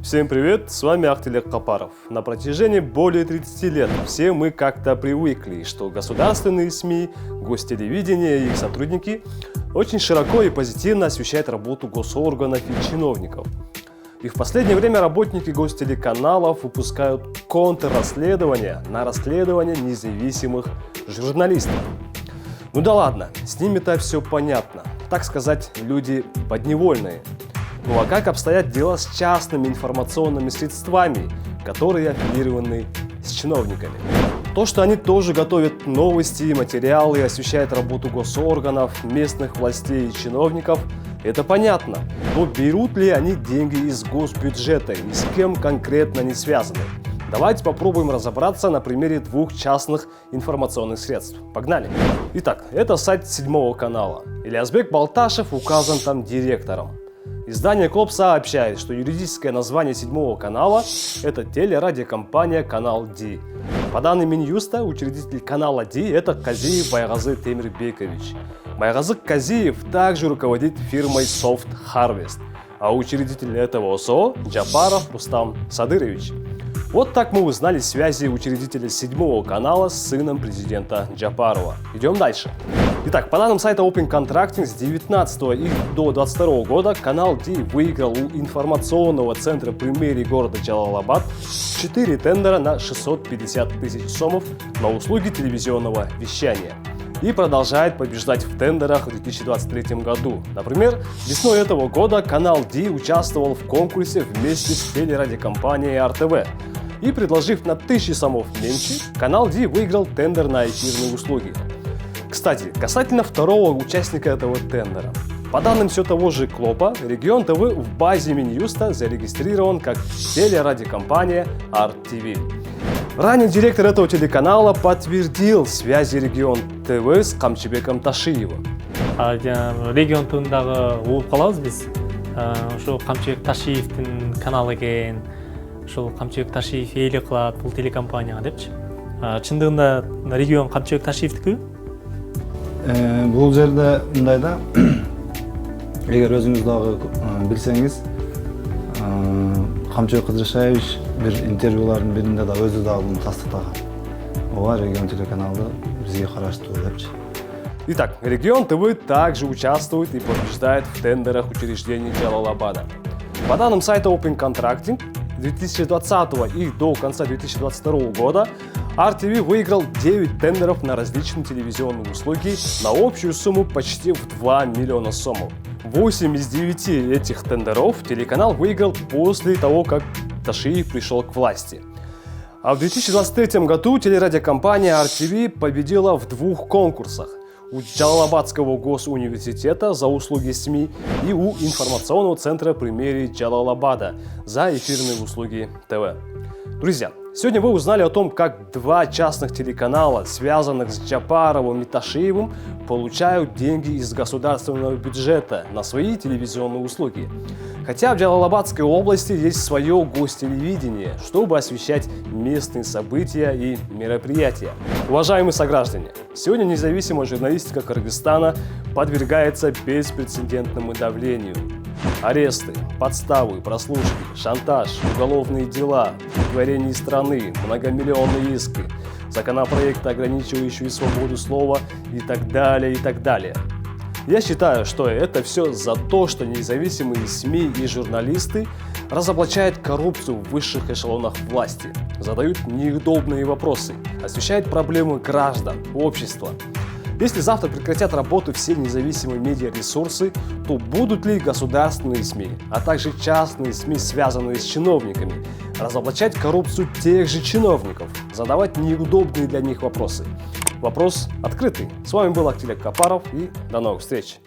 Всем привет, с вами Ахтилек Капаров. На протяжении более 30 лет все мы как-то привыкли, что государственные СМИ, гостелевидение и их сотрудники очень широко и позитивно освещают работу госорганов и чиновников. И в последнее время работники гостелеканалов выпускают контррасследования на расследование независимых журналистов. Ну да ладно, с ними-то все понятно. Так сказать, люди подневольные. Ну а как обстоят дела с частными информационными средствами, которые аффилированы с чиновниками? То, что они тоже готовят новости, материалы, освещают работу госорганов, местных властей и чиновников, это понятно. Но берут ли они деньги из госбюджета и с кем конкретно они связаны? Давайте попробуем разобраться на примере двух частных информационных средств. Погнали! Итак, это сайт 7 канала. Ильязбек Балташев указан там директором. Издание КЛОП сообщает, что юридическое название 7 канала – это телерадиокомпания «Канал Ди». По данным Минюста, учредитель канала Ди – это Казиев Байразы Темирбекович. Байразы Казиев также руководит фирмой Soft Harvest, а учредитель этого ОСО – Джапаров Рустам Садырович. Вот так мы узнали связи учредителя 7 канала с сыном президента Джапарова. Идем дальше. Итак, по данным сайта Open Contracting, с 19 и до 22 года канал Ди выиграл у информационного центра при мэрии города Джалалабад 4 тендера на 650 тысяч сомов на услуги телевизионного вещания. И продолжает побеждать в тендерах в 2023 году. Например, весной этого года канал Ди участвовал в конкурсе вместе с телерадиокомпанией РТВ. И предложив на 1000 сомов меньше, канал Ди выиграл тендер на эфирные услуги. Кстати, касательно второго участника этого тендера. По данным все того же КЛОПа, Регион ТВ в базе Минюста зарегистрирован как телерадиокомпания РТВ. Ранее директор этого телеканала подтвердил связи Регион ТВ с Камчыбеком Ташиевым. Регион ТВ'дагы угуп калабыз биз. Ошо Камчыбек Ташиевдин каналы экен. Ошол Камчыбек Ташиев ээлик кылат бул телекомпанияга депчи. Чындыгында регион Камчыбек Ташиевдики? Бул жерде мындай да, эгер өзүңүз дагы билсеңиз, Камчыбек Кыдыршаевич бир интервьюлардын биринде да өзү дагы муну тастыктаган. Ооба, Регион телеканалды бизге караштуу депчи. Итак, Регион ТВ также участвует и побеждает в тендерах учреждений Джалалабада. По данным сайта Open Contracting, 2020 и до конца 2022 года РТВ выиграл 9 тендеров на различные телевизионные услуги на общую сумму почти в 2 миллиона сомов. 8 из 9 этих тендеров телеканал выиграл после того, как Ташиев пришел к власти. А в 2023 году телерадиокомпания РТВ победила в 2 конкурсах. У Джалалабадского госуниверситета за услуги СМИ и у информационного центра при мэрии Джалалабада за эфирные услуги ТВ. Друзья, сегодня вы узнали о том, как 2 частных телеканала, связанных с Джапаровым и Ташиевым, получают деньги из государственного бюджета на свои телевизионные услуги. Хотя в Джалалабадской области есть свое гостелевидение, чтобы освещать местные события и мероприятия. Уважаемые сограждане, сегодня независимая журналистика Кыргызстана подвергается беспрецедентному давлению. Аресты, подставы, прослушки, шантаж, уголовные дела, творение страны, многомиллионные иски, законопроекты, ограничивающие свободу слова и так далее, и так далее. Я считаю, что это все за то, что независимые СМИ и журналисты разоблачают коррупцию в высших эшелонах власти, задают неудобные вопросы, освещают проблемы граждан, общества. Если завтра прекратят работу все независимые медиаресурсы, то будут ли государственные СМИ, а также частные СМИ, связанные с чиновниками, разоблачать коррупцию тех же чиновников, задавать неудобные для них вопросы? Вопрос открытый. С вами был Ахтилек Капаров и до новых встреч!